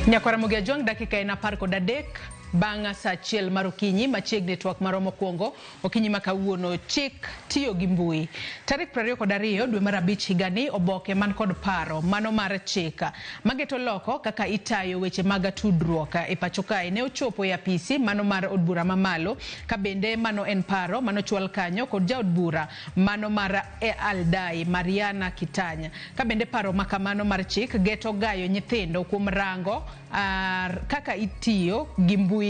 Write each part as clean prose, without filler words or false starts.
Nyakaramogi Ajwang dakika ina parko dadek banga sa chiel marukinyi machiegni twak maromo kuongo okinyi makawuono chik tiyo gi mbui tarik 22 dwe mar abich higani oboke man kod paro mano mar chika mageto loko kaka itayo weche mag tudruok e pacho kae ne ochopo e apisi mano mar od bura mamalo ka bende mano en paro mano chwal kanyo kod jaod bura mano mar Aldai Mariana Kitanya ka bende paro makamano mar chik geto gayo nyithindo kuom rango kaka itiyo gi mbui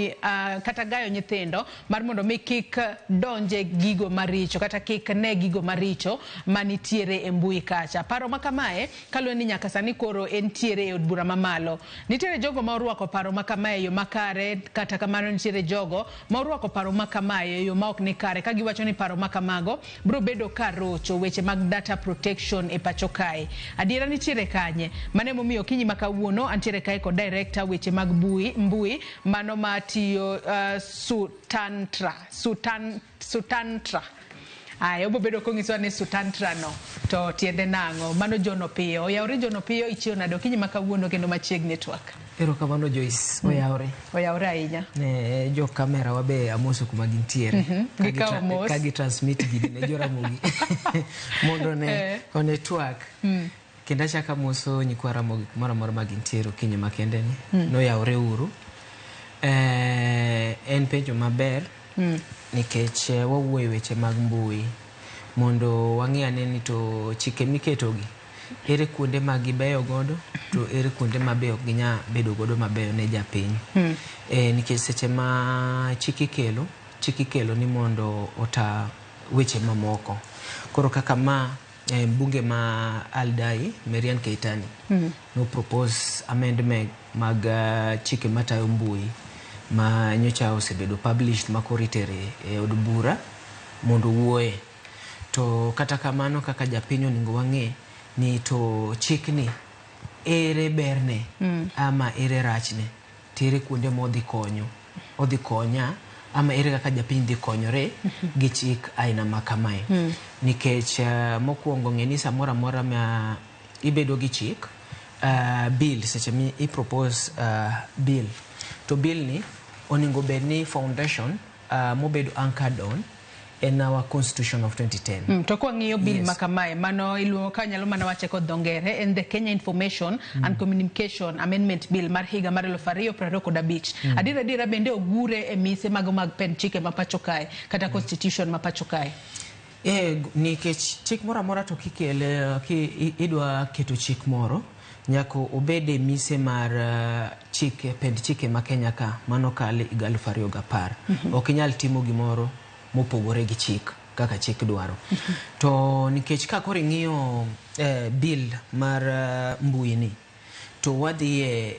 kata gayo nyithindo mar mondo mi kik donje gigo maricho kata kik ne gigo maricho manitiere e mbui kacha. Paro makamae kalwe ni nyaka sani koro entiere e od bura mamalo. Nitiere jogo ma orwako paro makamae yo makare kata kamano nitiere jogo ma orwako paro makamae yo ma ok ni kare ka giwacho ni paro makamago bro bedo karocho weche mag data protection e pacho kae. Adiera nitiere kanye mane momiyo kinyi makawuono antiere kae ko director weche mag mbui mano matiyo Sutantra. Ayo bobedo kongiso ne Sutantra no to tiende nango mano jono piyo oyawre jono piyo ichio nado kinyi makawuono kendo machiegni twak. Ero kamano Joyce oyawre ahinya ne jo kamera wabe amoso kuma gintiere kagi transmit gidi ne joramogi mondo ne one twak kenda chaka moso nyikwara mogi mara magintiere kinyi makende ni no yawre uru en penjo maber nikech wawuoyo weche mag mbui mondo wang'ane ni to chike miketogi ere kuonde ma gibeyo godo to ere kuonde mabe ok ginya bedo godo mabeyo ne japiny nikech seche ma chiki kelo ni mondo ota weche mamoko koro kaka ma bunge ma Aldai Mariana Kitanya no propose amendment mag chike matayo mbui ma nyocha osebedo published makoritere e od bura mondo wuoye to kata kamano kaka japinyo ningo wang'e ni to chikni ere berne ama ere rachne tere kuonde modhi konya ama ere kaka japiny dhi konyore gi chik aina makamae nikech mokwongo ng'eni samora mora ma ibedo gi chik bill seche mi I propose bill to bill ni oningo bedni foundation mobedo anchored on in our constitution of 2010 to kwa ng'iyo bill makamae mano iluongo ka nyalo mana wache kod dongere en the Kenya Information and Communication Amendment Bill mar higa mar 2025 adira bende ogure e mise mag pen chike mapacho kae kata constitution mapacho kae nikech chik moro amora to kikele idwa keto chik moro nyako obede mise mar chike pend chike ma Kenya ka mano kale 2010 okinyal timo gimoro mopogore gi chik kaka chik dwaro to nikech ka koro ng'iyo bill mar mbui ni to wadhi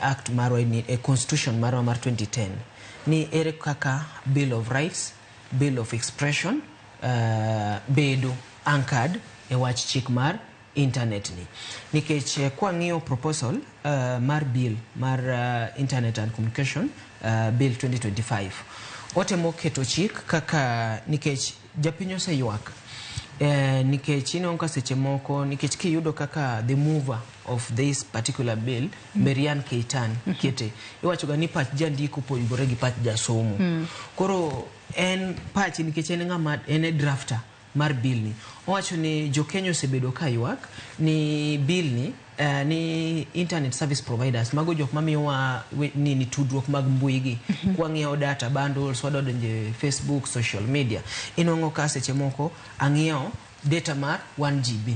act marwa ni constitution marwa mar 2010 ni ere kaka bill of rights bill of expression bedo anchored e wach chik mar internet ni nikech kwa ng'iyo proposal mar bill mar internet and communication bill 2025 otemo keto chik kaka nikech japinyo se ywak nikech inonka seche moko nikech kiyudo kaka the mover of this particular bill Mariana Kitanya kete iwacho ga ni pach jandiko pogore gi pach jasomo koro en pach nikech en ng'ama en drafter mar bill ni owacho ni jo Kenya osebedo ka ywak ni bill ni ni internet service providers mago jok mamiyowa ni tudruok mag mbui gi kwa ng'iewo data bundles wadonje Facebook social media inongo ka seche moko ang'iewo data mar 1 GB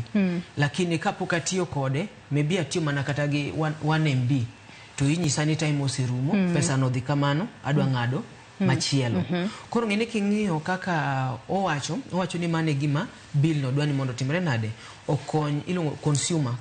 lakini kapok atiyo kode maybe atiyo mana kata gi 1 MB to inyisa ni time oserumo pesa no dhi kamano adwa ng'ado machielo koro ng'ene king'iyo kaka owacho ni mane gima bill no dwani mondo timre nade okony ilongo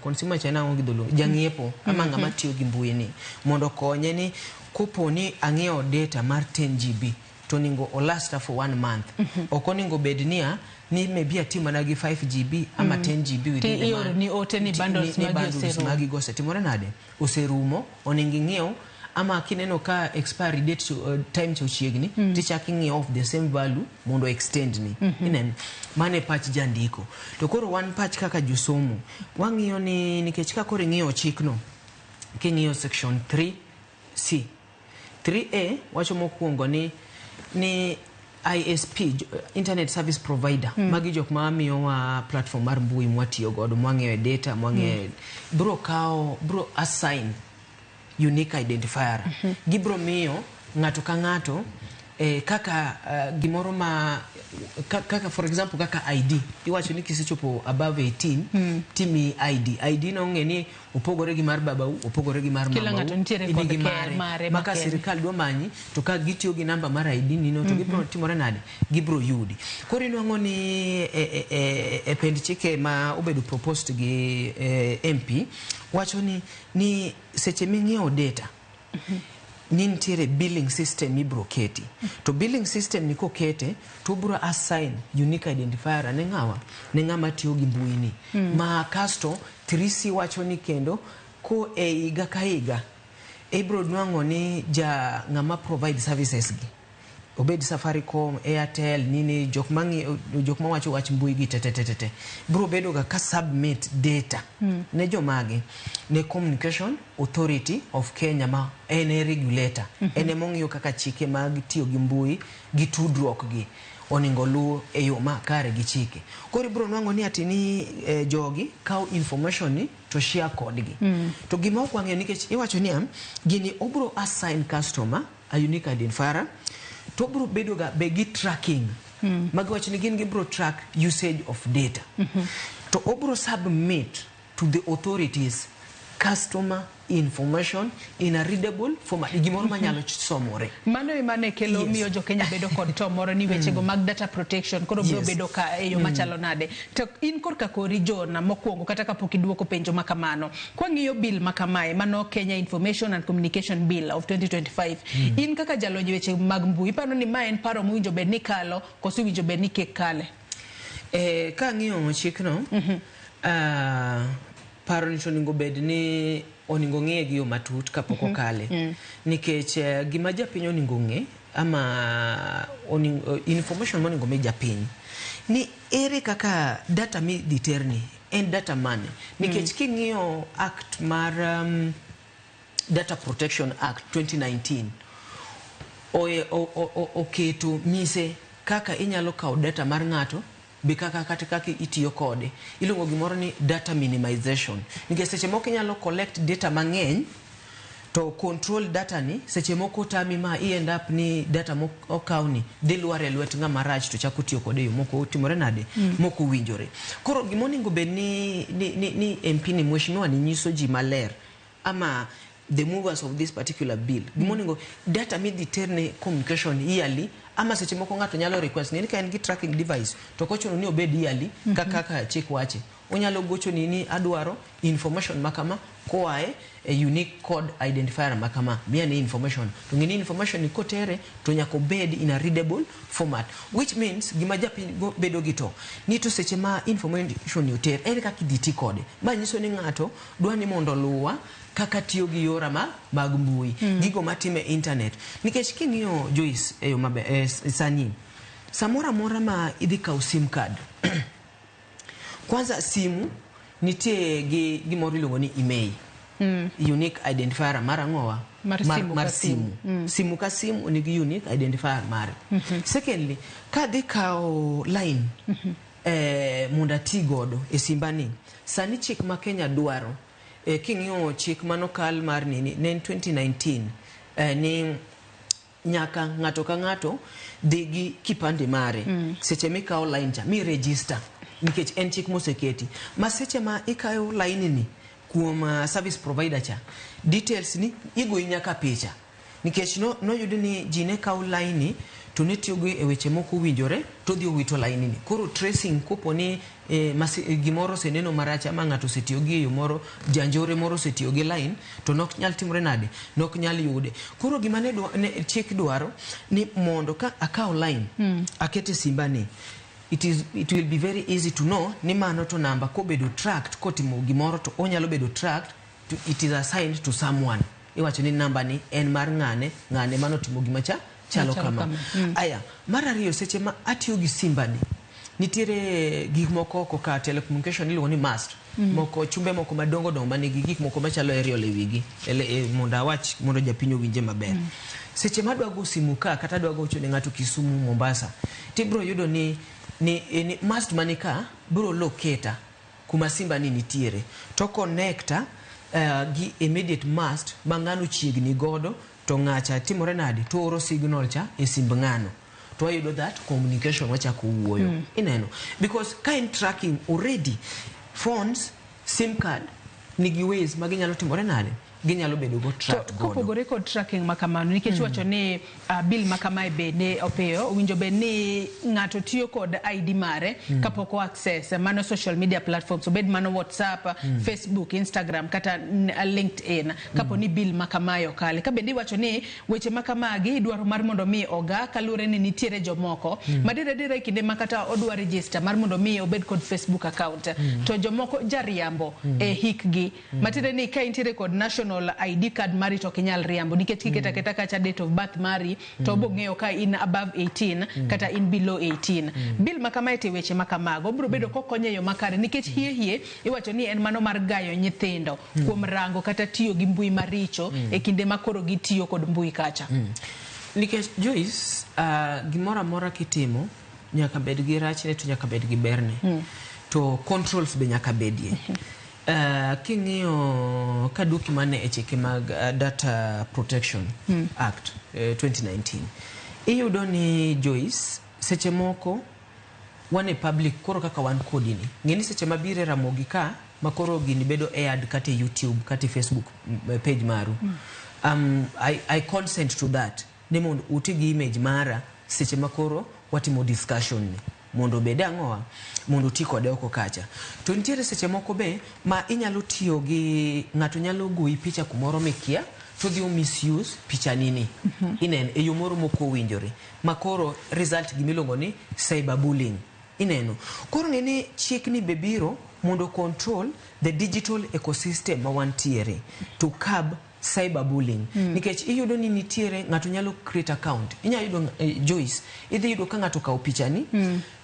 consumer chana ongi dholo jang'iepo ama ng'ama tiyo gi mbui ni mondo konye ni kuponi ang'iewo data mar 10 GB to ningo o last for 1 month okoningo bednia ni maybe atima nagi 5 GB ama 10 GB within the month ni ote ni bundles magi gose timore nade oserumo oningi ng'iewo ama kineno ka expiry date time chochiegni tichaki ng'iewo of the same value mondo extend ni inen mane patch jandiko to koro one patch kaka josomo wang'iyo ni nikech ka koro ng'iyo chikno king'iyo section 3C. 3A wacho mokwongo ni ISP, Internet Service Provider, magi jok ma miyowa platform mar mbui mwatiyo godo, mwang'eyo data, mwang'eyo bro assign unique identifier. Gibro miyo ng'ato ka ng'ato kaka gimoro ma kaka for example kaka ID. Iwacho ni kisechopo above 18 timi ID no ng'e ni opogore gi mar babau, opogore gi mar mamau, kila ng'ato nitiere kod mare maka sirikal dwa manyi to ka gitiyo gi namba mar ID nino to gibro timore nade, gibro yudi. Koro inwang'o ni e pend chike ma obedo proposed gi MP wacho ni seche ming'iewo data nitiere billing system ibro keti. To billing system ni kokete to bro assign unique identifier ne ng'awa, ne ng'ama tiyo gi mbui ni. Ma kasto 3C wacho ni kendo ko e higa ka higa ibro nwang'o ni ng'ama provide services gi, obed Safaricom, Airtel, nini jok ma wacho wach mbui gi tete bro bedo ga ka submit data ne jomagi ne Communication Authority of Kenya ma en regulator, ene mong'iyo kaka chike mag tiyo gi mbui gi tudruok gi oningo luwo e yo ma kare gi chike. Koro bro nwang'o ni ati ni jogi kaw information ni to share kodgi. To gima ok wang'eyo nikech iwacho ni gini obro assign customer a unique identifier to bro bedo ga be gi tracking. Magiwacho ni gin gibro track usage of data. To obro submit to the authorities customer information in a readable format, gimoro manyalo somore. Mano imane kelo miyo jo Kenya bedo kod to moro ni wechego mag data protection koro bro bedo ka eyo machalo nade. To in korka kori jona mokwongo kata kapok iduoko penjo makamano, kwa ng'iyo bill makamae mano Kenya Information and Communication Bill of 2025, in kaka jalony weche mag mbui paro ni ma en paro mwinjo bed ni kalo koso winjo bed ni kek kale? Ka ng'iyo chikno paro ni oningo bed ni oningo ng'e gi yo matut kapok okale. Nikech gima japiny oningo ng'e ama information moningo mi japiny ni ere kaka data mi diterni en data mane. Nikech king'iyo act mar Data Protection Act 2019 oketo mise kaka inyalo kawo data mar ng'ato be kaka itiyo kode. Iluongo gimoro ni data minimization. Nikech seche moko inyalo collect data mang'eny to control data ni seche moko tami ma end up ni data okaw ni dhi lwar e lwet ng'ama rach to chako tiyo kode yo moko timore nade, moko winjore. Koro gimoningo bed ni MP ni mheshimiwa ni nyiso ji maler ama the movers of this particular bill, gimoningo data mi diterne communication yearly ama seche moko ng'ato nyalo request ni ka en gi tracking device to kochono ni obed yearly kaka chik wache, onyalo gocho ni adwaro information makama koae a unique code identifier makama, miya ni information to ngini information ni kotere to nyako bed in a readable format, which means gima japiny bedo gi to ni to seche ma information yoter ere kaka iditi kode. Ma nyiso ni ng'ato dwa ni mondo luwa kaka tiyo gi yora mag mbui, gigo matime internet. Nikech king'iyo Joyce eyo mabe sani samora mora ma idhi kaw sim card kwanza simu nitie gi gimoro iluongo ni email, unique identifier mar ang'owa mar simu. Simu ka simu nigi unique identifier mare. Secondly, ka dhi kaw line mondo ati godo e simbani, sani chik ma Kenya dwaro king'iyo chik manokal mar nini ne 2019 ni nyaka ng'ato ka ng'ato dhi gi kipande mare seche mikawo line cha mi register, nikech en chik moseketi ma seche ma ikayo line ni kuom service provider cha details ni igoyi nyaka picha, nikech noyudi ni ji ne kawo line ni to ne tiyogo e weche moko winjore to dhi owito line ni. Koro tracing kopo ni gimoro seneno marach ama ng'ato setiyo gi yo moro, janjore moro setiyo gi line to nok nyal timore nade, nok nyal yude. Koro gima ne chik dwaro ni mondo ka akaw line akete simba ni, it will be very easy to know ni mano to namba ko bedo tracked kotimo gimoro to onyalo bedo tracked to it is assigned to someone. Iwacho ni namba ni en mar ng'ane mano timo gima chalo kama. Aya, mar ariyo seche ma atiyo gi simba ni nitiere gik moko ka telecommunication iluongo ni mast. moko chumbe moko madongo dongo manigi gik moko machalo aerial e wigi mondo awach mondo japinyo winje maber. Seche madwa go simu ka kata dwa go chone ng'ato Kisumu Mombasa tibro yudo ni mast manika bro locata kuma simba ni nitiere to connecta gi immediate mast mang'ano chiegni godo to ng'acha timore nade to oro signal cha e simb ng'ano to ayudo that communication wachako wuoyo ineno because kind tracking already phones sim card nigi ways maginyalo timore nade ginyalo bedo go track godo kopogore kod tracking makamano nikech wacho ni bill makamae bende opeyo winjo be ni ng'ato tiyo kod ID mare kapoko access mano social media platforms obed mano WhatsApp, Facebook, Instagram kata LinkedIn kapo ni bill makamae okale ka bende wacho ni weche makamagi dwaro mar mondo mi oga kalure ni nitiere jomoko madire kinde makata odwa register mar mondo mi obed kod Facebook account to jomoko jariambo e hikgi matire ni ka intiere kod national ID card mari to kinyal riambo nikech kiketa keta kacha date of birth mari to bong'eyo ka in above 18 kata in below 18 bill makamae te weche makamago bro bedo kokonyo yo makare nikech hie iwacho ni en mano mar gayo nyithindo kuom rango kata tiyo gi mbui maricho e kinde makoro gitiyo kod mbui kacha nikech Joyce gimoro amora kitimo nyaka bed gi rachne to nyaka bed gi berne to controls be nyaka bedie king'iyo kaduki mane e chike mag Data Protection Act 2019 iyudo ni Joyce seche moko wane public koro kaka wan kodi ni ng'eni seche mabire ramogi ka makoro gini bedo aired kata YouTube kata Facebook page maru I consent to that ne mondo utigi image mara seche makoro watimo discussion ni mondo bede ang'owa mondo ti kode oko kacha to nitiere seche moko be ma inyalo tiyo gi ng'ato nyalo goyi picha kumoro mikia to dhi misuse picha nini inen e yo moro moko winjore makoro result gimiluongo ni cyberbullying ineno koro ng'eni chik ni bebiro mondo control the digital ecosystem ma wantiere to curb cyberbullying nikech iyudo ni nitiere ng'ato nyalo create account inyalo yudo Joyce idhi yudo ka ng'ato kawo picha ni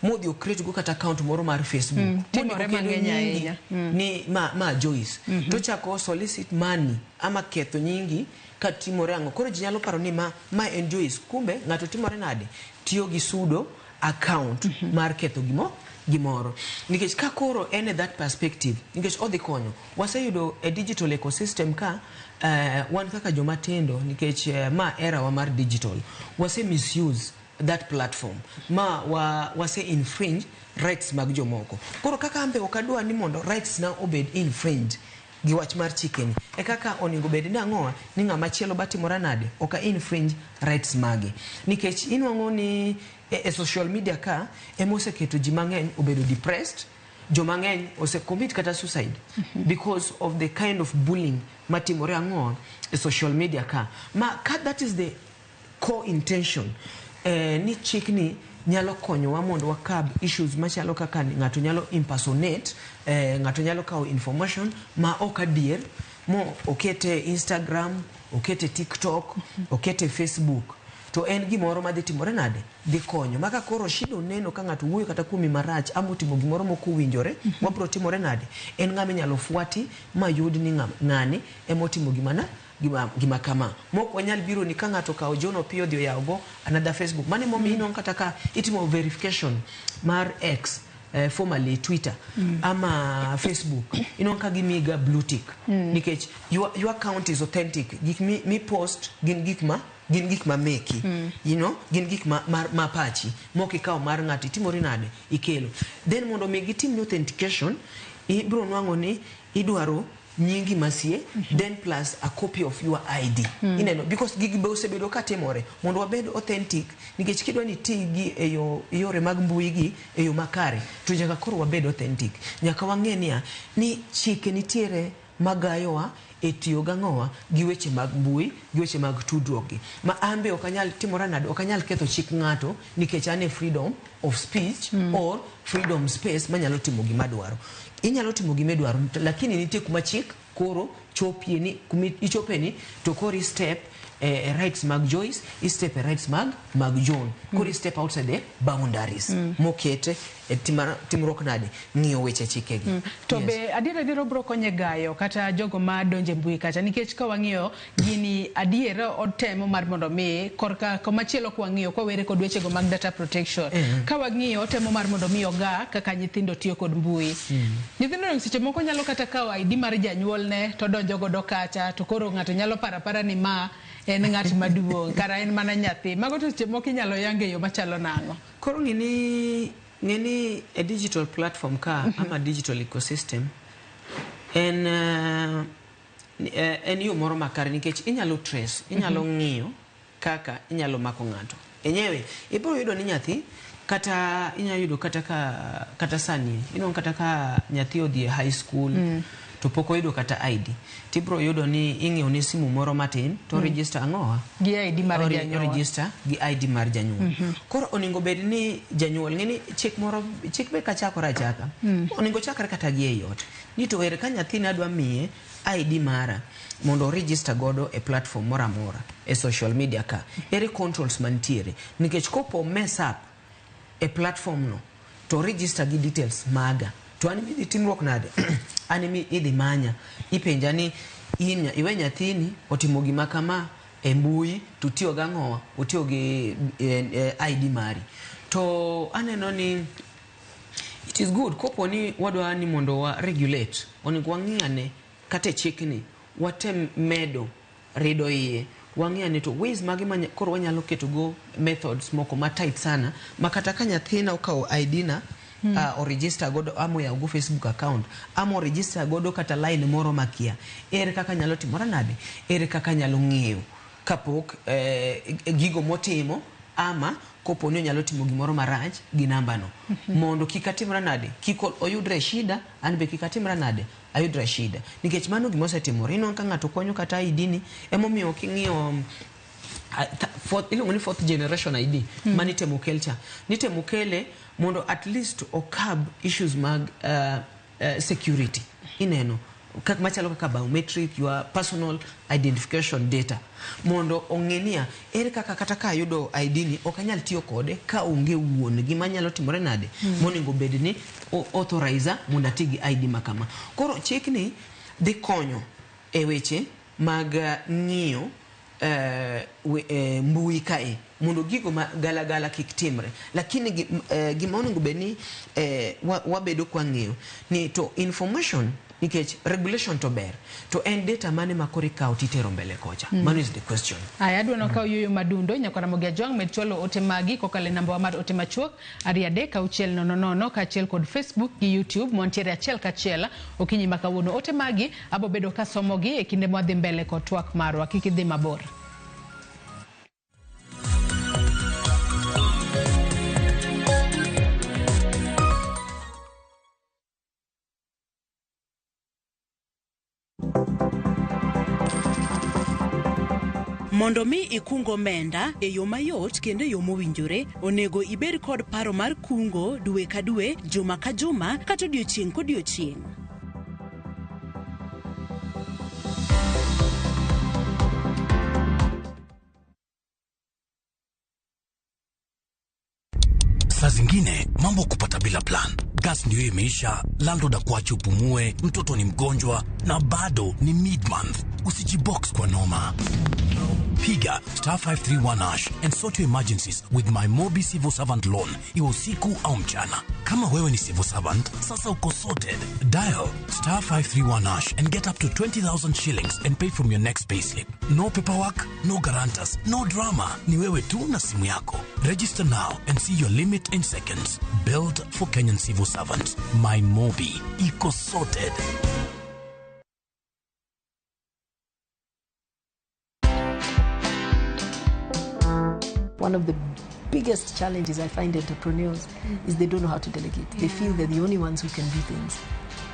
modhi create go kata account moro mar Facebook timore mang'eny ahinya ni ma Joyce to chako solicit money ama ketho nyingi ka timore ang'o koro ji nyalo paro ni ma en Joyce kumbe ng'ato timore nade tiyo gi sudo account mar ketho gimoro nikech ka koro en that perspective nikech odhi konyo waseyudo a digital ecosystem ka wan kaka joma tindo nikech ma era wa mar digital wase misuse that platform ma wase infringe rights mag jomoko koro kaka ambe okadwa ni mondo rights na obed infringed gi wach mar chikeni e kaka oningo bed ni ang'owa ni ng'ama chielo batimora nade oka infringe rights magi nikech inwang'o ni e social media ka emoseketo ji mang'eny obedo depressed joma ng'eny ose commit kata suicide because of the kind of bullying matimore ang'owa e social media ka that is the core intention ni chikni nyalo konyowa mondo wakab issues machalo kaka ng'ato nyalo impersonate ng'ato nyalo kawo information ma ok adier mo okete Instagram okete TikTok okete Facebook to en gimoro madhi timore nade dhi konyo maka koro shido neno ka ng'ato wuoyo kata kuomi marach ama timo gimoro moko winjore wabro timore nade en ng'ama inyalo fuati mayud ni ng'ani emotimo gima kama mok wanyal biro ni ka ng'ato kawo John Opiyo dhi oyawogo another Facebook mane momi ino kata ka itimo verification mar X formerly Twitter ama Facebook ino ka gimiga blue tick nikech your account is authentic gik mi post gin gik ma meki you know gin gik ma pachi moki kawo mar ng'ati timori nade ikelo then mondo mi gitim authentication ibro nwang'o ni idwaro nyingi masie then plus a copy of your ID ineno because gigi be osebedo ka timore mondo wabed authentic nikech kidwa ni tigi yore mag mbui gi eyo makare to nyaka koro wabed authentic nyaka wang'e ni chike nitiere magayowa e tiyo gang'owa gi weche mag mbui gi weche mag tudruok gi ma ambe okanyal timora nade okanyal ketho chik ng'ato nikech ane freedom of speech or freedom space manyalo timo gima dwaro inyalo timo gima dwaro lakini nitie kuma chik koro chopie ni ichopeni to kori step rights mag Joyce, step rights mag John. Kori step outside the boundaries. Mokete timrok nade ng'iyo weche chikegi. To be adiera bro konye gayo kata jogo ma donje mbui kacha nikech ka wang'iyo gini adiera otemo mar mondo mi korka komachielo kwa ng'iyo kwa were kod weche go mag data protection. Ka wang'iyo otemo mar mondo mi oga kaka nyithindo tiyo kod mbui. Nyithindo seche moko nyalo kata kawo ID mar janyuol ne to donjo godo kacha to koro ng'ato nyalo para ni ma en ng'at maduong' kara en mana nyathi. Mago to seche moko inyalo yange yo machalo nang'o. Koro ngini a digital platform ka ama digital ecosystem en yo moro makare nikech inyalo trace, inyalo ng'iyo kaka inyalo mako ng'ato. Enyewe ibiro yudo ni nyathi kata inyalo yudo kata sani kata ka nyathi odhi e high school to poko yudo kata ID. Tibro yudo ni ing'eyo ni simu moro matin to register ang'owa gi ID mar janyuol. Register gi ID mar janyuol. Koro oningo bed ni janyuol ng'eni chik be kachakore achaka. Oningo chakre kata gi e yot. Ni to ere ka nyathi na dwa miye ID mara mondo register godo e platform moro amora e social media ka. Ere controls mantiere nikech kopo mess up e platform no to register gi details maga. To an mi timruok nade animi idhi manya ipenja ni iwe nyathini otimo gima kama e mbui to tiyo gang'owa otiyo gi ID mari to aneno ni it is good kopo ni wadwa ni mondo wa regulate onego wang'iyane kata chikni watem medo rido iye wang'iyane to ways magi koro wanyalo keto go methods moko ma tight sana makata ka nyathina okawo ID na o register godo amo ya go Facebook account amo register godo kata line moro makia ere kaka nyalo timora nade ere kaka nyalo ng'iyo kapok gigo motimo ama kopo ni nyalo timo gimoro marach gi namba no mondo kikatimra nade kiko oyudre shida an be kikatimra nade ayudre shida nikech mano gimo setimore ino ka ng'ato konyo kata ID ni emomiyo king'iyo fourth generation ID manitemo culture nitemo kele mondo at least okab issues mag security ineno kak machalo kaka biometric your personal identification data mondo ong'enia ere kaka kata ka yudo ID ni okanyal tiyo kode ka onge wuon gima nyalo timore nade moningo bed ni authorizer mondo atigi ID makama koro chikni dhi konyo e weche mag ng'iyo mbui kae mondo gigo gala kik timre lakini gima onego bedni wabedo kwa ng'eyo ni to information nikech regulation to ber to en data mane makori kawo titero mbele kocha mano is the question. Aya adwa no kawo yoyo madundo nyakona Mogia Jwang med chwalo ote magi kokale namba wa mar ote machuok 33000 kachiel kod Facebook gi YouTube montiere achiel kachiel okinyi makawuono ote magi abo bedo kasomogi e kinde mwadhi mbele kod twak marwa kik idhi mabor. Mondo mi ikungo omenda e yo mayot kendo e yo mowinjore onego ibed kod paro mar kungo dwe ka dwe, juma ka juma kata odiochieng' kodiochieng'. Saa zingine mambo kupata bila plan. Gas ndio imeisha, landlord akuache upumue, mtoto ni mgonjwa na bado ni mid-month. Usijibox kwa noma. Piga *531# and sort your emergencies with my Mobi Civil Servant Loan, iwe usiku au mchana. Kama wewe ni civil servant, sasa uko sorted. Dial *531# and get up to 20,000 shillings and pay from your next payslip. No paperwork, no guarantors, no drama. Ni wewe tu na simu yako. Register now and see your limit in seconds. Built for Kenyan civil servants. My Mobi, iko sorted. One of the biggest challenges I find entrepreneurs is they don't know how to delegate. They feel they're the only ones who can do things.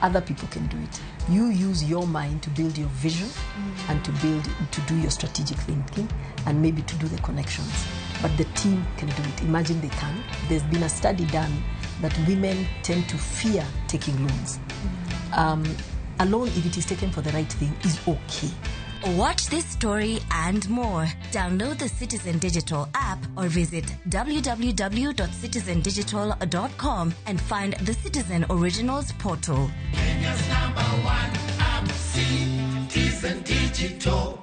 Other people can do it. You use your mind to build your vision and to do your strategic thinking and maybe to do the connections. But the team can do it. Imagine they can. There's been a study done that women tend to fear taking loans. alone, if it is taken for the right thing, is okay. Watch this story and more. Download the Citizen Digital app or visit www.citizendigital.com and find the Citizen Originals portal. Kenya's #1 app, Citizen Digital.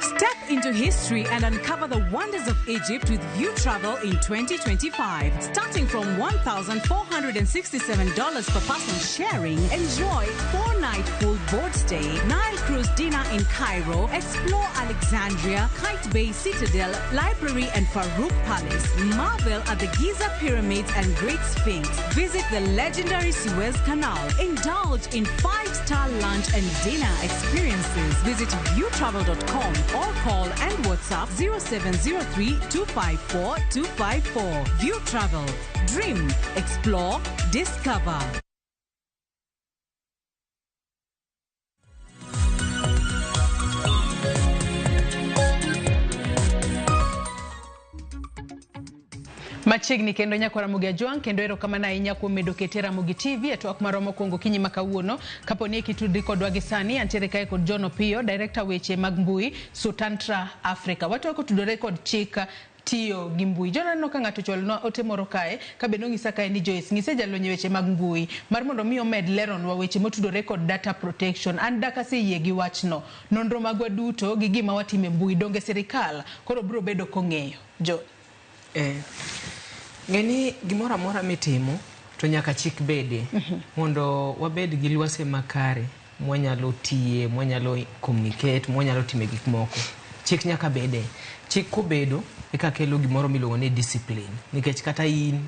Step into history and uncover the wonders of Egypt with View Travel in 2025. Starting from $1,467 per person sharing, enjoy 4-night full board stay, Nile cruise dinner in Cairo, explore Alexandria, Kite Bay Citadel, Library and Farouk Palace, marvel at the Giza Pyramids and Great Sphinx, visit the legendary Suez Canal, indulge in 5-star lunch and dinner experiences. Visit viewtravel.com or call and WhatsApp 0703-254-254. View Travel. Dream, explore, discover. Machiegni kendo nyakwara Mugi Ajwang kendo erokamano ahinya kuom medo kete Ramogi TV twak maromo kuongo kinyi makawuono kaponi ekitudri kodwa gi sani antiere kae kod John Opiyo, director weche mag mbui Sutantra Africa. Watwako tudore kod chik tiyo gi mbui. Jonano ka ng'ato chwalno otemoro kae kabeno ng'isa kae ni Joyce ng'ise jalonye weche mag mbui mar mondo mi omed leronwa weche motudore kod data protection. An daka se yie gi wachno nonro magwa duto gi gima watime mbui donge sirikal koro biro bedo kong'eyo. Jo ng'eni gimoro amora mitimo to nyaka chik bede mondo wabed gi lwase makare mwanyalo tiye, mwanyalo communicate, mwanyalo time gik moko. Chik nyaka bede. Chik kobedo eka kelo gimoro miluongo ni discipline. Nikech kata in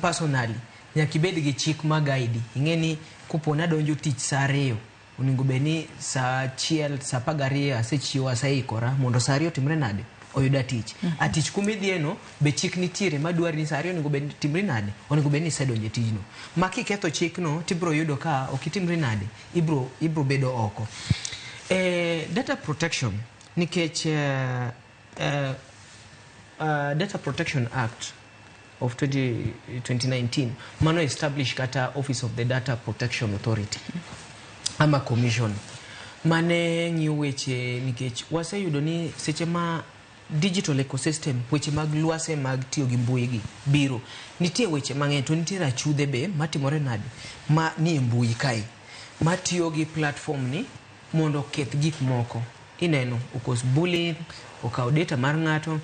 personally nyaka ibed gi chik ma guide. Ing'eni kuponi adonjo tich saa 2 onego beni saa 1 saa 12 asechiwo aseikora mondo saa 2 timre nade oyuda tich. Atich kumidhieno be chik nitiere madwari ni saa 2 onego bed timre nade onego bed ni sedonje tijno. Maki ketho chikno tibro yudo ka okitimre nade ibro bedo oko. Data protection nikech Data Protection Act of 2019 mano establish kata Office of the Data Protection Authority ama commission mane nyiyo weche nikech waseyudo ni seche ma digital ecosystem weche mag lwase mag tiyo gi mbui gi biro nitie weche mang'eny to nitie achudhe be matimore nade ma ni mbui kai matiyo gi platform ni mondo keth gik moko ineno ukos bullying okaw data mar ng'ato.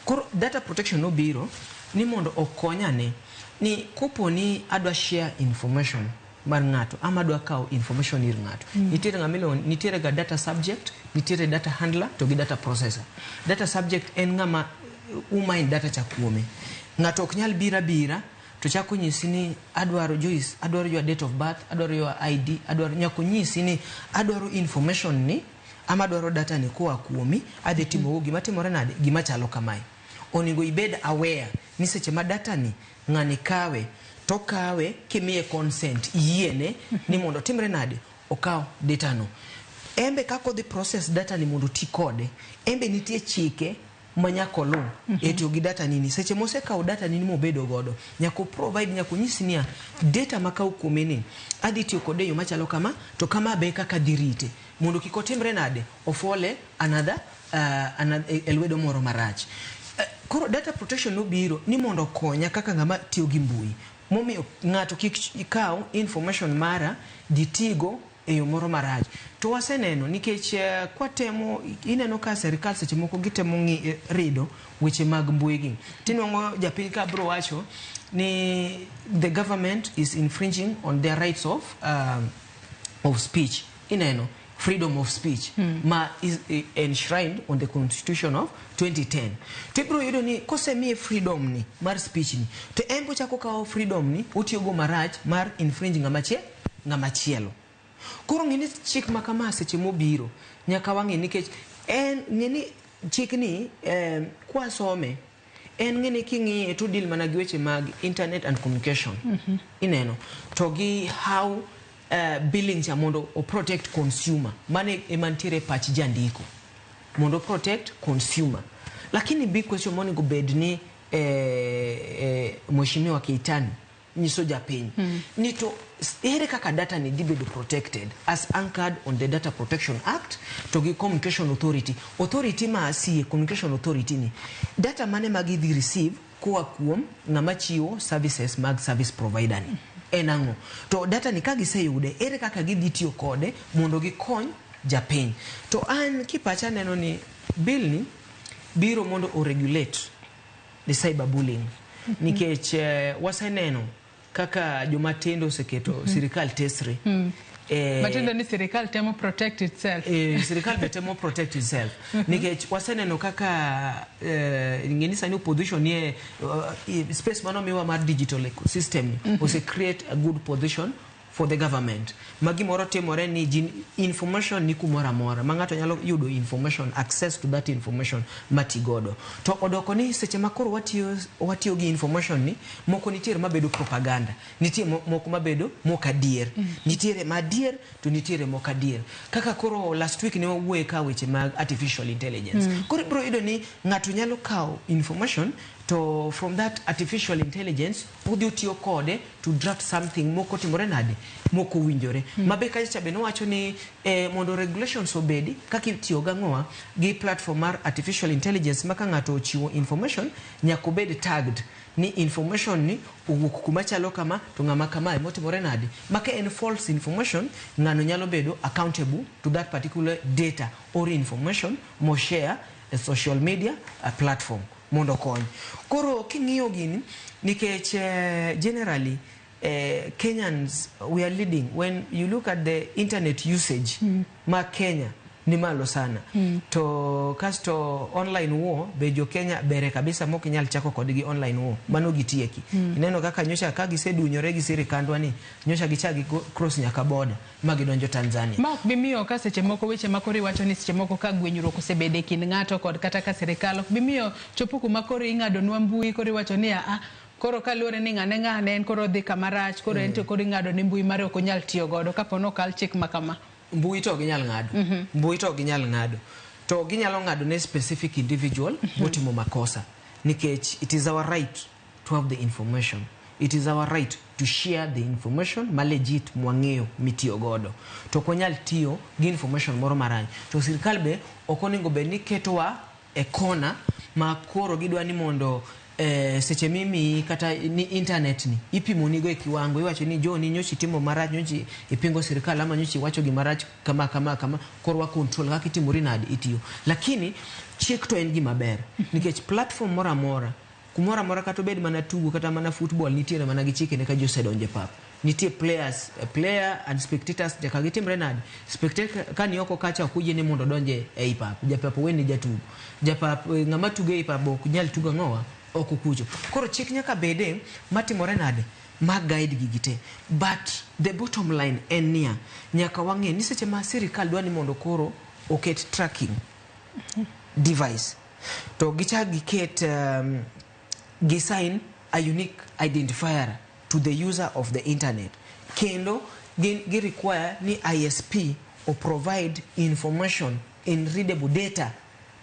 Koro data protection no biro ni mondo okonyane ni kuponi adwa share information mar ng'ato ama adwa kaw information ir ng'ato nitiere ng'amilo nitiere ga data subject, nitiere data handler to gi data processor. Data subject en ng'ama in data cha kuome. Ng'ato ok nyal bira to chako nyisi ni adwaro Joyce, adwaro your date of birth, adwaro your ID, adwaro nyako nyisi ni adwaro information ni ama adwaro data ni kwa kuomi adhi timo gima timore nade gima chalo kamae. Onego ibed aware ni seche ma data ni ng'ani kawe to kawe kimiye consent yiene ni mondo timre nade okaw data no. Embe kako the process data ni mondo ti kode embe nitie chike manyako lu etiyo gi data nini seche mose kaw data nini mobedo godo nyako provide nyako nyisi niya data makaw kuome ni adhi tiyo kode yo machalo kama to kama be kaka dirite mondo kiko timre nade ofole another elwedo moro marach. Koro data protection no biro ni mondo konya kaka ng'ama tiyo gi mbui momiyo ng'ato kik ikaw information mara ditigo e yo moro marach. To waseneno nikech kwa temo ineno ka serikal seche moko gitemo rido weche mag mbui gi tinwango japiny ka bro wacho ni the government is infringing on their rights of speech. Ineno freedom of speech ma is enshrined on the Constitution of 2010. Tibro yudo ni kosemiye freedom ni mar speech ni to embo chako kawo freedom ni otiyogo marach mar infringing ng'amachielo. Koro ng'ini chik makama seche mobiro nyaka wang'e nikech en ng'ini chik ni kwa some en ng'ini king'iye to deal mana gi weche mag internet and communication. Ineno to gi how billing cha mondo o protect consumer mane emantiere pach jandiko mondo protect consumer. Lakini big question monego bed ni Mheshimiwa Keitany nyiso japiny ni to ere kaka data ni dibedo protected as anchored on the Data Protection Act to gi Communication Authority ma si Communication Authority ni data mane magi dhi receive koa kuom ng'ama chiwo services mag service provider ni enango to data ni kagi seyude ere kaka gidhi tiyo kode mondo gikony japiny. To an kipacha neno ni bill ni biro mondo o regulate the cyberbullying nikech waseneno kaka jomatindo seketo sirikal tesre Matindo ni sirikal temo protect itself. Sirikal temo protect itself. Nikech waseneno kaka ngenisa ni position ni space mano miwa mar digital ecosystem ose create a good position for the government. Magi moro timore ni information ni kumora mora. Mangato nyalo yudo information, access to that information matigodo. To odoko ni seche makoro watiyo gi information ni moko nitiere mabedo propaganda. Nitiere moko mabedo mokadier. Nitiere madier to nitiere mokadier. Kaka koro last week ni wawuoye ka weche mag artificial intelligence. Koro bro ido ni ng'ato nyalo kawo information to from that artificial intelligence udhi utiyo kode to draft something moko timore nade moko winjore mabe kacha beno wacho ni mondo regulations obedi kaka itiyo gang'oa gi platform mar artificial intelligence maka ng'ato ochiwo information nyaka obed tagged ni information ni owuok kuma chalo kama to ng'ama kama motimore nade maka en false information ng'ano nyalo bedo accountable to that particular data or information mo share a social media a platform mondo kony. Koro king'iyo gini nikech generally Kenyans we are leading when you look at the internet usage ma Kenya ni malo sana to kasto online war be jo Kenya bere kabisa mok nyal chako kodgi online war mano gitieki ineno kaka nyocha ka gisedunyore gi sirikandwa ni nyocha gichagi cross nyaka border magidonjo Tanzania ma ok bimiyo ka seche moko weche makori wacho ni seche moko ka gwenyruok osebede kind ng'ato kod kata ka sirikal ok bimiyo chopo kuma kori ing'ado nwa mbui kori wacho ni koro kaluore ni ng'ane en koro dhi kamarach koro ente koro ing'ado ni mbui mare ok onyal tiyo godo kapono kal chik makama mbui to ginyal ng'ado mbui to ginyal ng'ado to ginyalo ng'ado ne specific individual motimo makosa nikech it is our right to have the information, it is our right to share the information ma legit mwang'eyo mitiyo godo to konyal tiyo gi information moro marany to sirikal be okoningo be ni ketowa e kona ma koro gidwa ni mondo seche mimi kata ni internet ni ipimo nigo e kiwango iwacho ni jo ni nyochi timo marach nyochi ipingo sirikal ama nyochi wacho gi marach kama korwa control kaka itimori nadi itiyo lakini chik to en gima ber nikech platform mora kumora kata bed mana tugo kata mana football nitiere mana gi chike ne ka jo sedonje pap nitie player and spectators jaka gitimre nadi spectator kani oko kacha okuje ni mondo donje e pap japap weni jatugo japap ng'ama tugo e pap ok nyal tugo ng'owa okukujo koro chik nyaka bede matimore nade ma guide gigite but the bottom line en nia nyaka wang'e ni seche ma sirikal dwani mondo koro oket tracking device to giket gisign a unique identifier to the user of the internet kendo gi require ni ISP or provide information in readable data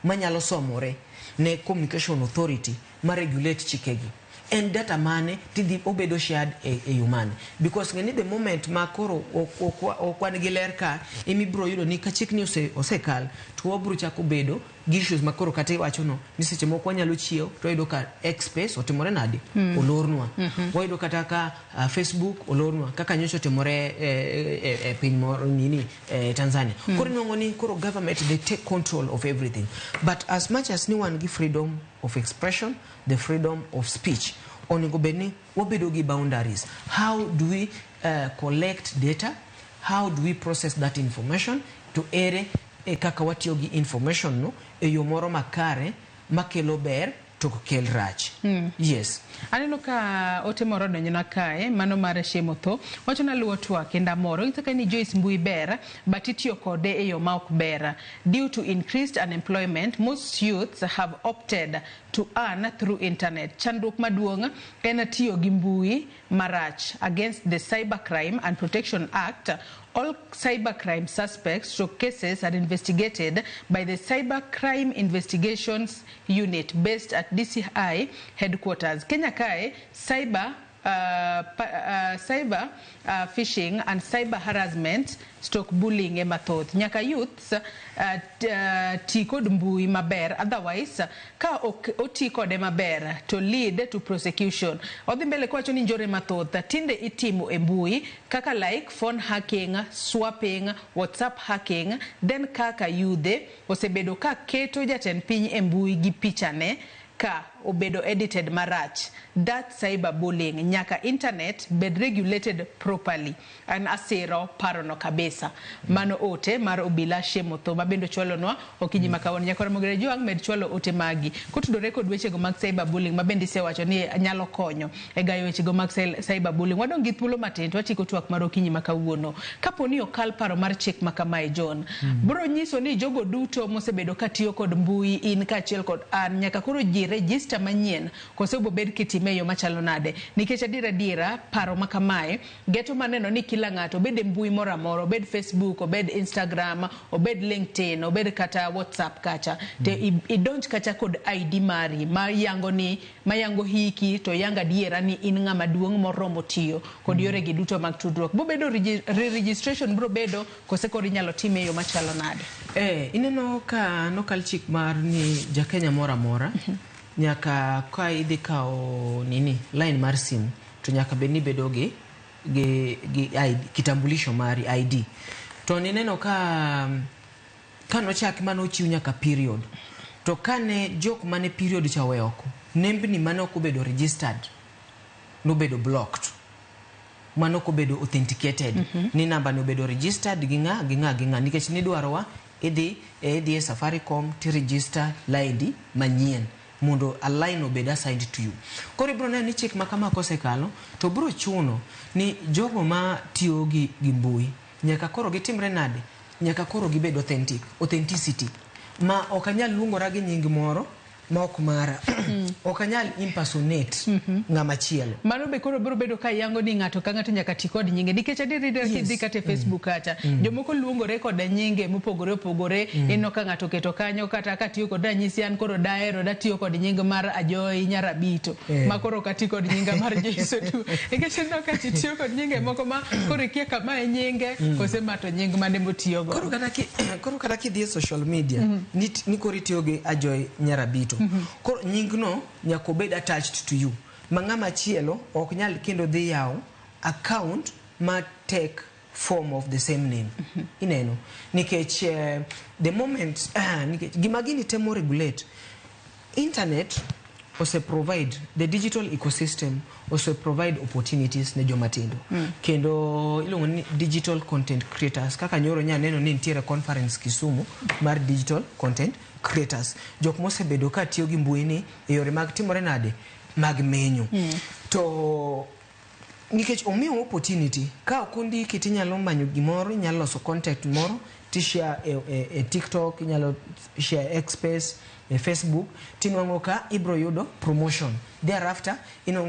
manyalo somore ne Communication Authority ma regulate chikegi and data mane tidhi obedo shared e human because ngeni the moment ma koro okwan gi ler ka imibro yudo ni ka chik ni osekal to wabro chako bedo gi issues makoro kata iwacho no ni seche moko wanyalo chiew to yudo ka X-Space otimore nadi olornwa wayudo kata ka Facebook olornwa kaka nyocho timore e piny moro nini Tanzania koro nongo ni koro government they take control of everything but as much as ni one give freedom of expression, the freedom of speech onego bedni wabedo gi boundaries. How do we collect data? How do we process that information to ere kaka watiyo gi information no e yo moro makare makelo ber to kel rach. Yes. Aneno ka ote moro donjona kae mano mare Shemotho wacho na luo twa kenda moro itaka ni Joyce mbui bera but itiyo kode e yo ma ok bera due to increased unemployment most youths have opted to earn through internet chandruok maduong' en tiyo gi mbui marach against the Cybercrime and Protection Act All cybercrime suspects or cases are investigated by the Cybercrime Investigations Unit based at DCI headquarters. Kenya Kae cyber phishing and cyber harassment stock bullying emathoth nyaka youths ti kod mbui maber, otherwise ka oti kode maber to lead to prosecution. Odhi mbele kwacho ni njore mathoth tinde itimo e mbui kaka like phone hacking, swapping, WhatsApp hacking, then kaka yudhe osebedo ka keto jatend piny e mbui gi pichane ka obedo edited marach. That cyberbullying nyaka internet bed regulated properly an asiro parono kabisa. Mano ote mar obila Shemotho mabendo chwalo nwa okinyi makawon nyakora mogere juang med chwalo ote magi kutudore kod wechego mag cyberbullying mabendi sewacho ni nyalo konyo e gayo wechego mag cyberbullying. Wadong gi thuolo matin to watiko twak mar okinyi makawuono kaponi okal paro mar chik makamae John bro nyiso ni jogo duto mosebedo katiyo kod mbui in kachiel kod an nyaka koro ji register manyien kosebo bed kitimeyo machalo nade nikech adira paro makamae geto maneno ni kila ngato bed mbui mora moro, bed Facebook, obed Instagram, obed LinkedIn, obed kata WhatsApp kacha te idonj kacha kod ID mari mayango hiki to yanga diera ni in ngama duong moromo tiyo kod yore gi duto mag tudruok. Bo bedo registration bro bedo kose kod inyalo time yo machalo nade? Ineno ka nokal chik mar ni jakenya mora mora nyaka ka idhi kao line mar sim to nyaka bedni bedo gi ID, kitambulisho mari ID. To nineno ka nochak mano chiw nyaka period. To kane jok mane period chawe oko, nembni mane ok obedo registered no bedo blocked. Mano ok obedo authenticated. Ni namba no bedo registered gi nga nikech ni dwarowa idhi e Safaricom to register ID manyien mondo a line obed assigned to you. Kori bro ni chik makama kosekalo to bro chuno ni jogo ma tiyo gi mbui nyaka koro gitimre nade, nyaka koro gibed authenticity ma okanyal luongora gi nying moro ma ok mara okanyal impersonate ngama chielo. Mano be koro bro bedo ka yango ni ngato ka ngato nyaka ti kod nyinge nikech adiri kate Facebook kata jomoko luongore kod nyinge mopogore opogore ino ka ngato keto kanyo kata ka tiyo kod ranyisi an koro daero da tiyo kod nying mar Ajoy Nyarabito ma koro ka tiyo kod nyinga mar Jesu tu nikech no ka tiyo kod nyinge moko ma koro kia kama e nyinge kose mato nying mane motiyo go. Koro kata ki di social media ni koro tiyo gi Ajoy Nyarabito koro nyingno nyaka bed attached to you. Mangama chielo ok nyal kendo dhi yawo account ma take form of the same name. Ineno nikech the moment nikech gimagini temo regulate internet ose provide the digital ecosystem ose provide opportunities ne jomatindo kendo ilongo ni digital content creators kaka nyoro nyaneno ni ntiere conference Kisumu mar digital content creators jok mosebedo ka tiyo gi mbui ni e yore mag timore nade mag menyo to nikech omiyo opportunity ka okundi kitinyalo manyo gimoro inyalo loso content moro tishare e TikTok, inyalo share Xspace, Facebook, tinwango ka ibro yudo promotion. Thereafter,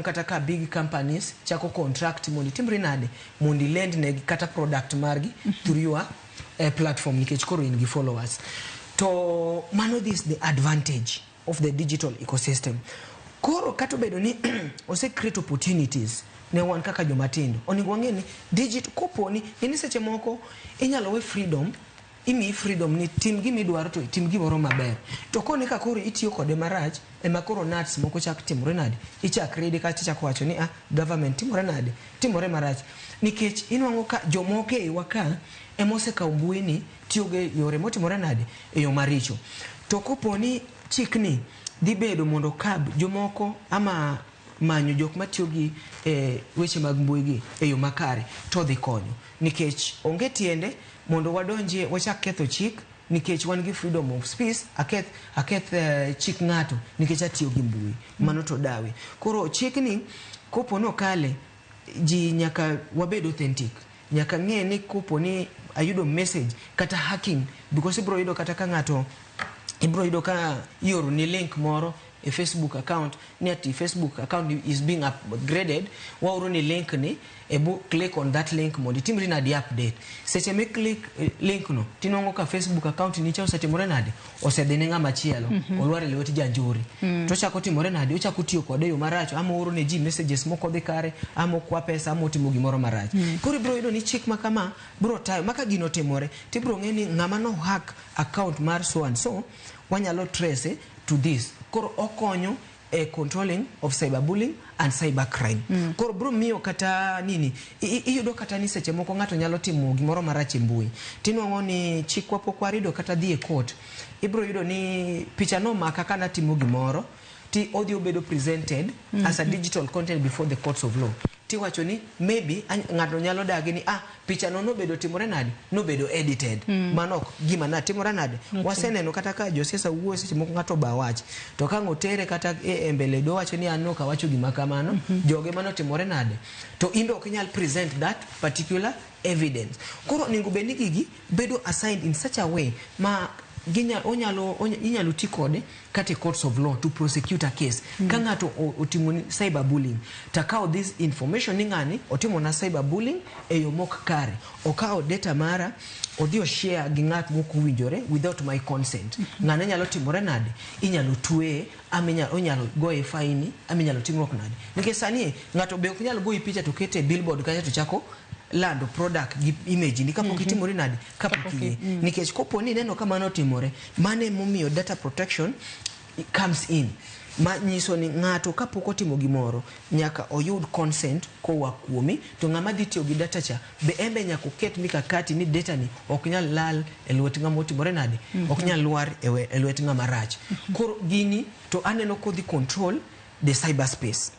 kata ka big companies chako contract mondi timbre nade mondi lend ne kata product margi through your platform nikech koro in gi followers. To mano this the advantage of the digital ecosystem. Koro kato bedo ni ose create opportunities ne wan kaka jomatindo. Oningo wangeni digital koponi ini seche moko inyalo we freedom imi freedom ni tim gi midwaro to tim gi moro maber. To kone ka koro itiyo kode marach ema koro nuts moko chak timore nade. Ichak ready ka chako wacho ni government timore nade. Timore marach. Nikech inwango ka jomoke waka emose ka mbui ni tiyo ge yore motimore nade e yo maricho. To koponi chikni dhi bedo mondo kab jomoko ama manyo jok matiyo gi weche mag mbui gi e yo makare to dhi konyo. Nikech onge tiende mondo wadonje wachak ketho chik nikech wan gi freedom of speech aketh chik ngato nikech atiyo gi mbui mano to dawe. Koro chikni kopono kale ji nyaka wabed authentic, nyaka ng'e ni koponi ayudo message kata hacking because ibro yudo kata ka ngato ibro yudo ka yoro ni link moro a Facebook account ni ati Facebook account is being upgraded wauro ni link ni ebu click on that link mondi timri na di update seche me click link no tinongo ka Facebook account ni chao setimore nade osedhenenga machielo olware lewoti janjuri to chako timore nade uchako tiyo kode yo maracho ama oro ne ji messages moko dhi kare ama kwa pesa ama timo gimoro marach kuri bro ido ni chik makama bro tayo maka gino timore ti bro ngeni ngama no hack account mar so and so wanyalo trace to this koro okonyo controlling of cyberbullying and cybercrime. Koro bro miyo kata nini iyudo kata ni seche moko ngato nyalo timo gimoro marach e mbui tinwango ni chikwa pokwarido kata dhi e court ibro yudo ni picha no maka kana timo gimoro ti audio bedo presented as a digital content before the courts of law ti wacho ni maybe ngato nyalo dagi ni picha no bedo timore nade no bedo edited manok gima na timore nade waseneno kata ka josiasa wuo seche moko ngato ba wach to ka ngotere kata mbele do wacho ni anoka wacho gima kamano joge mano timore nade to imbe ok nyal present that particular evidence koro ningo benigi bedo assigned in such a way ma inyalo tikode kati courts of law to prosecute a case kangato otimoni cyberbullying takao this information ngani otimo na cyberbullying eyo mok kare okao data mara odio share gi ngat moko winjore without my consent ngane nyalo timore nade inyalo twe amenya onyalo goe fine amenyalo timro nade nikech sani ngato be ok nyalo goe picha to kete billboard kanya to chako lando product gi image ni kapo kitimore nade kapo kiye nikech kopo ni neno kama no timore mane momiyo data protection comes in ma nyiso ni ngato kapo ko timo gimoro nyaka oyud consent ko wakuomi to ngama dhi tiyo gi data cha be embe nyaka ket mikakati ni data ni ok nyal lal e lwet ngama otimore nade ok nyal lwar e lwet ngama rach koro gini to aneno ko dhi control the cyberspace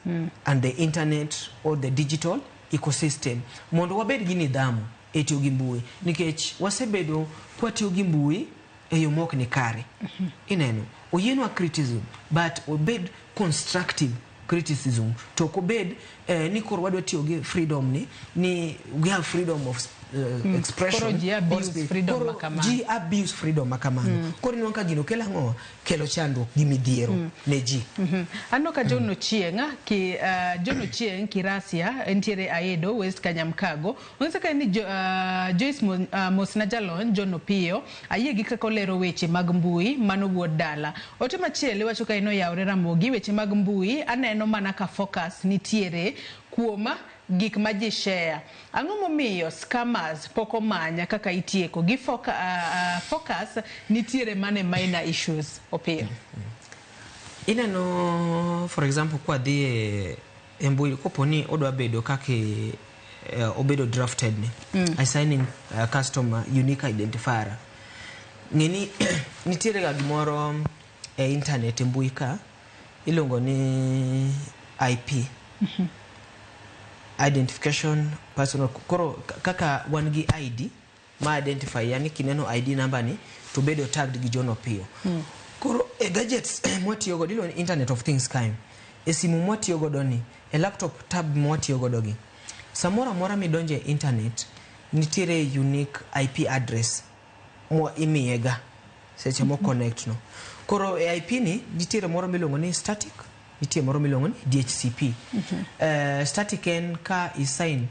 and the internet or the digital ecosystem mondo wabed gi nidhamu e tiyo gi mbui nikech wasebedo kwa tiyo gi mbui e yo mok ni kare ineno oyenwa criticism but obed constructive criticism to kobed ni kor wadwa tiyo gi freedom ni we have freedom of expression ji abuse freedom makamano kori nwanka gino kela ngo kelo chando gimidhiero ne ji anoka John Ochieng John Ochieng Kirasia entiere Aedo West Kanyamkago onseka ni Joyce Mosnajalon John Opio ayegi kako lero weche mag mbui mano wuod dala otema chiele wacho ka ino yaore ramogi weche mag mbui aneno mana ka focus nitiere kuoma gik ma ji share ang'o momiyo scammers poko manya kaka itieko gi focus nitiere mane minor issues Opio ineno for example kwa dhi e mbui koponi odwa bedo kake obedo drafted ni assigning customer unique identifier ngeni nitiere ga gimoro e internet mbui ka ilongo ni IP identification personal koro kaka wan gi ID ma identify yani kineno ID number ni to bedo tagged gi John Opio koro gadgets mwatiyo godo ilo internet of things kind simu mwatiyo godo ni laptop tab mwatiyo godo gi samora mora mi donje internet nitiere unique IP address mo imiega seche mo connect no koro IP ni nitiere moro milongo ni static nitie moro milongo ni DHCP static en ka assign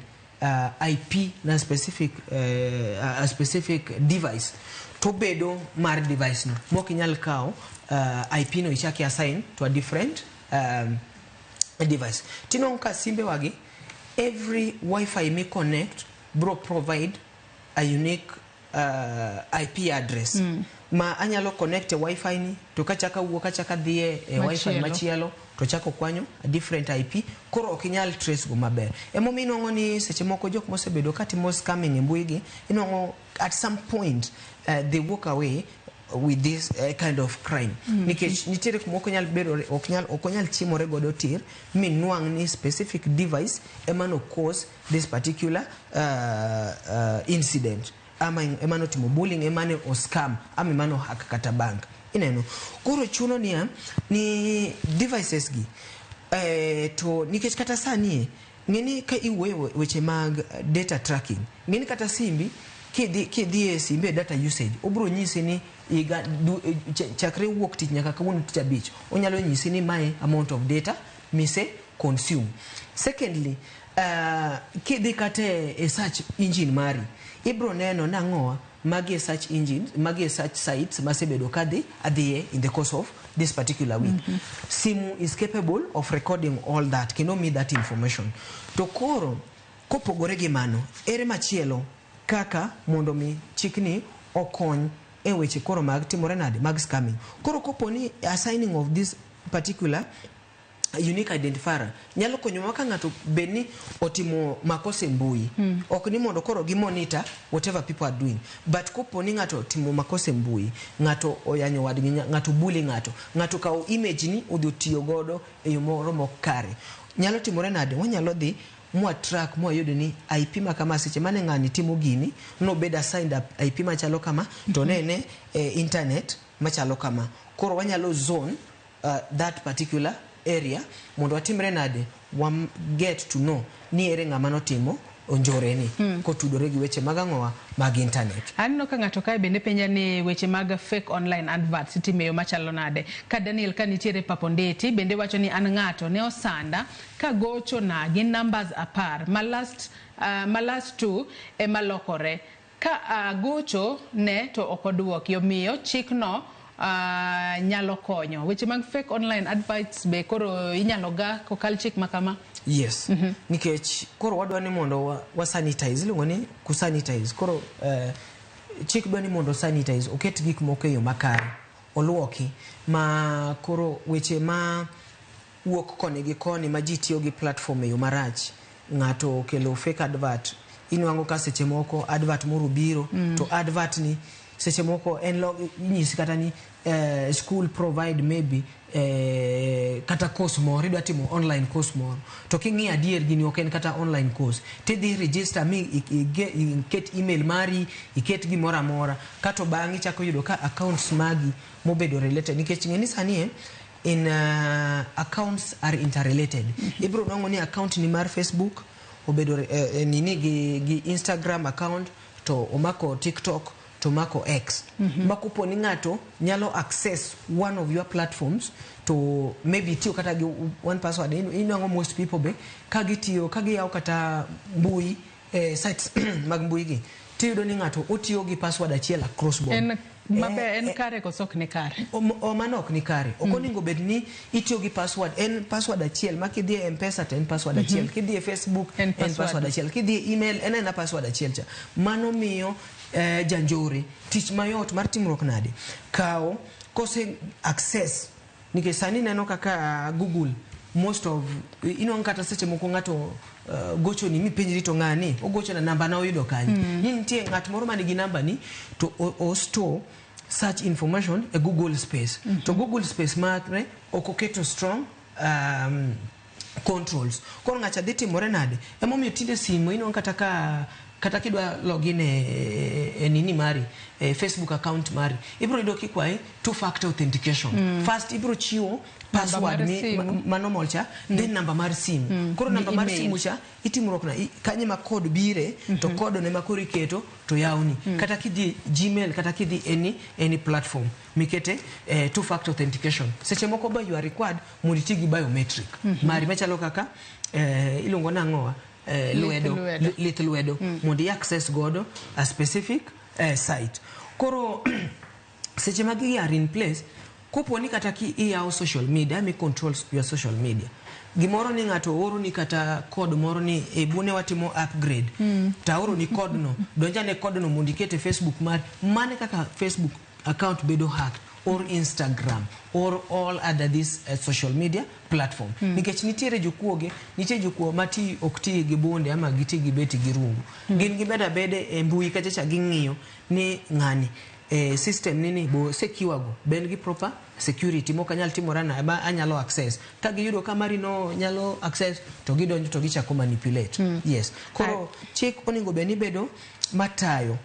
IP na specific a specific device to bedo mar device no mok nyal kao IP no ichaki assign to a different device tinon ka simbe wagi every Wi-Fi me connect bro provide a unique IP address ma anyalo connect a Wi-Fi ni to kachaka wuo kachaka dhie Wi-Fi machielo to chako kwanyo a different IP koro okinyal trace go maber emo minongo ni seche moko jok mosebedo kati mo scamming embuigi inongo at some point they walk away with this kind of crime nikech nitiere kumoko nyal bedo okonyal chimore godo tir minwang ni specific device emano cause this particular incident ama emano timo bullying emane o scam ama emano hack kata bank ineno koro chuno ni devices gi to nikech kata sani ngeni ka iwewe weche mag data tracking ngeni kata simbi kidhi simbe data usage obro nyisi ni chakre wuok tich nyaka kawuono tich abich onyalo nyisi ni my amount of data mise consume. Secondly, kidhi kate e search engine mari ibro neno nang'oa magi search engines, magi search sites masebedo kadhi adhiye in the course of this particular week. Simu is capable of recording all that, kendo me that information. To koro kopogore gi mano, ere machielo kaka mondo mi chikni okony e weche koro mag timore nade mag scamming. Koro koponi assigning of this particular unique identifier nyalo konyo maka ngato beni otimo makose mbui ok ni mondo koro gi monitor whatever people are doing, but koponi ngato timo makose mbui, ngato oyanyo wadgi, ngato bully ngato kao image ni odhi tiyo godo e yo moro mokare, nyalo timore nade? Wanyalo dhi mwa track mwa yudo ni IP ma kama seche mane ngani timo gini no beda signed up IP machalo kama to nene internet machalo kama, koro wanyalo zone that particular area mondo atimre nade get to know ni ere ngama notimo onjore ni kotudore gi weche mag ang'owa mag internet. Anno ka ngato kae bende penja ni weche mag fake online adverts itimeyo machalo nade. Ka Daniel kanitiere Papondeti bende wacho ni an ngato ne osanda ka gocho na gi numbers apar ma last two e malokore ka gocho ne to okoduok yomiyo chikno nyalo konyo weche mag fake online adverts be koro inyalo ga kokal chik makama. Yes. Nikech koro wadwa ni mondo wa sanitize, ilungo ni ku sanitize. Koro chik dwa ni mondo sanitize, oket gik moko yo makare, oluoki ma koro weche ma wuok koni gi koni ma ji tiyo gi platform yo marach, ngato kelo fake advert, inwango ka seche moko advert moro biro to advert ni seche moko en nyisi kata ni school provide maybe kata course moro idwa timo online course moro to kingi adier gini oken kata online course tidhi register mi iket email mari iket gimora mora kato bangi chako yudo ka accounts magi mobedo related nikech ngeni sani in accounts are interrelated. Ibro nongo ni account ni mar Facebook obedo nini gi Instagram account to omako TikTok to Marco X. Makupo ni ngato nyalo access one of your platforms to maybe tiyo kata one password. Inango most people be kagi tiyo kagi yao kata mbui sites mag mbui gi tiyo do ni ngato otiyo gi password achiel across board. En kare kosok ni kare. O manok ni kare. Okoningo bed ni itiyo gi password en password achiel makidhi M-Pesa to en password achiel, kidhi Facebook en password achiel, kidhi email en password achiel cha. Mano miyo janjore tich mayot mar timruok nade kao kose access nikech sani neno kaka Google most of kata seche moko ngato gocho ni mipenjri to ngani ogocho na namba na oyudo kanyi ni nitie ngat moro mani gi namba ni to o store search information a Google space to Google space mare okoketo strong controls koro ngacha dhiti more nade emomiyo tinde simu kata kidwa login nini mari Facebook account mari ibro yudo kikwai two-factor authentication. First ibro chiwo password ni manormal cha then number mar sim. Koro number mar sim cha itimruok na kanye ma code bire to code ne makori keto to yauni kata kidhi Gmail kata kidhi any platform mikete two-factor authentication. Seche moko ba you are required muditi gi biometric mari machalo kaka ilungo na ngoa little wedo mondi access godo a specific site. Koro seche magi are in place koponi kata ki yao social media me controls your social media gimoro ni ngato oro ni kata code moro ni bune watimo upgrade taoro ni code no donja ne code no mondi kete Facebook mane kaka Facebook account bedo hacked or Instagram or all other this social media platform. Nikech nitiere jokuoge, nitie jokuo mati okti gi bonde ama giti gi beti gi rungu. Gin gibeda bede mbui kachacha ging'iyo ni ngani system nini bo secure go ben gi proper security mo kanyal timorana ba anyalo access kagi yudo kamari no nyalo access to gidonjo to gichako manipulate. Yes. Koro chik oningo beni bedo matayo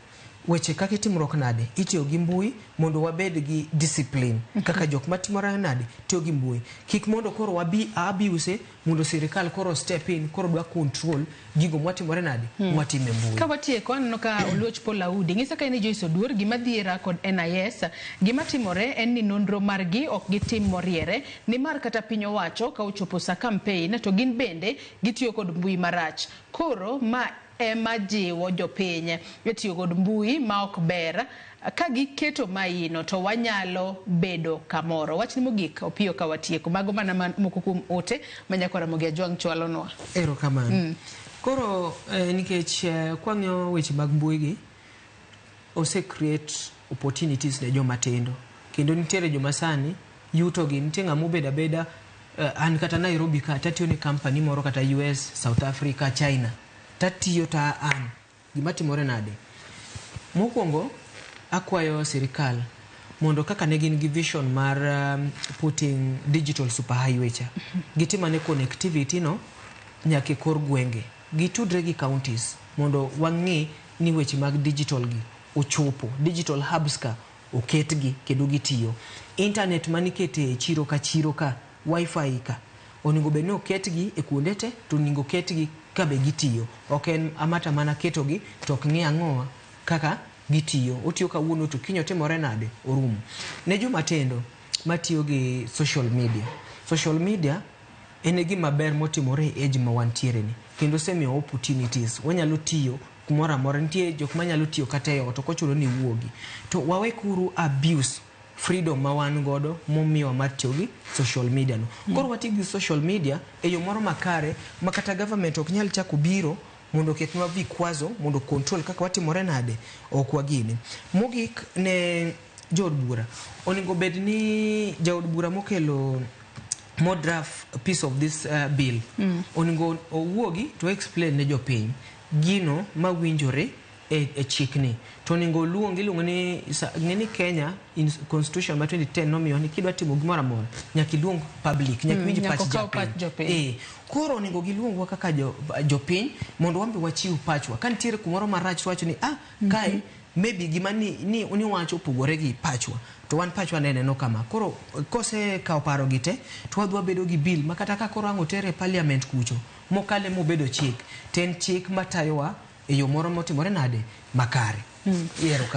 weche kaka timruok nade itiyo gi mbui mondo wabed gi discipline kaka jok matimore nade tiyo gi mbui kik mondo koro abuse mondo sirikal koro step in koro dwa control gigo mwatimore nade mwatime mbui ka watieko aneno ka Oluoch Paul Audi ng'isa ka ni Joyce Oduor gima dhiera kod NIS gima timore en ni nonro margi ok gitim moriere ni mar kata piny owacho ka ochopo sa campaign to gin bende gitiyo kod mbui marach koro ma ema jiwo jopiny tiyo kod mbui ma ok ber ka giketo maino to wanyalo bedo kamoro wachni mogik Opiyo ka watieko mago mana moko kuom ote manyakora Mogia Jwang chwalonwa erokamano koro nikech kwang'yo weche mag mbui gi ose create opportunities ne joma tindo kendo nitiere joma sani yuto gi nitie ng'ama obeda beda an kata Nairobi ka tatiyo ni company moro kata US, South Africa, China tatiyo ta an gima timore nade mokwongo akwayo sirikal mondo kaka ne gin gi vision mar putting digital superhighway cha gitimane connectivity no nyaka kor gwenge gitudre gi counties mondo wang'e ni weche mag digital gi ochopo digital hubs ka oketgi kendo gitiyo internet manikete chiro ka wifi ka oningo beno oketgi e kuonde te to oningo ketgi kabe gitiyo ok en amata mana ketogi to ok ng'e ang'oa kaka gitiyo otiyo kawuono to kinyo timore nade orumo ne joma tendo matiyo gi social media en gima ber motimore e age ma wantiere ni kendo semiyo opportunities wanyalo tiyo kumora mora nitie jok manyalo tiyo kata e ot to kochuno ni wuogi to wawekuru abuse freedom ma wan godo momiyo mar tiyo gi social media no koro wati gi social media e yo moro makare makata government ok nyal chako biro mondo ketnwa vikwazo mondo control kaka watimore nade ok wagini mogik ne jod bura oningo bed ni jod bura mokelo more draft piece of this bill oningo owuogi to explain ne jopiny gino mawinjore e chikni to ningo luongo ni Kenya in constitution ma 2010 nomiyo ni kidwa timo gimoro amora nyaka iluong public nyaka winj pach jopiny koro ningo giluongwa kaka jopiny mondo wambe wachiw pachwa kan tiere kumoro marach wacho ni kai maybe gima ni wacho opogore gi pachwa to wan pachwa neno kama koro kose kawo paro gite to wadwa bedo gi bill makata ka koro ang'o tere parliament kucho mokale mobedo chik ten chik matayowa e yo moro motimore nade makare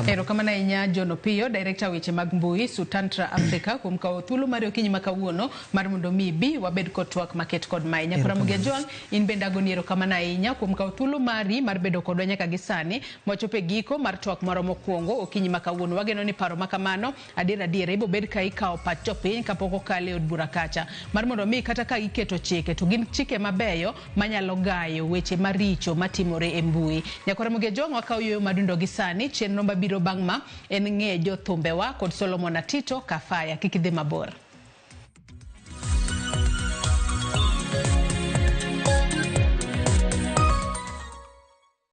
erokamano ahinya John Opiyo director weche mag mbui Sutantra Africa kuom kawo thuolo mar okinyi ma kawuono mar mondo mi bi wabed kod twak maket kod mai nyakora Mogia Jwang in bende agoni erokamano ahinya kuom kawo thuolo mari mar bedo kodwa nyaka gi sani mochope giko mar twak moro mokwongo okinyi ma kawuono wageno ni paro makamano adier ibo bed ka ikawo pach jopiny kapok okale od bura kacha mar mondo mi kata ka iketo chike to gin chike mabeyo manyalo gayo weche maricho matimore e mbui nyakora Mogia Jwang wakawo yo madundo gi sani chenro mabiro bang' ma en ng'e jo thumbewa kod Solomon Atito Kafaya kik idhi mabor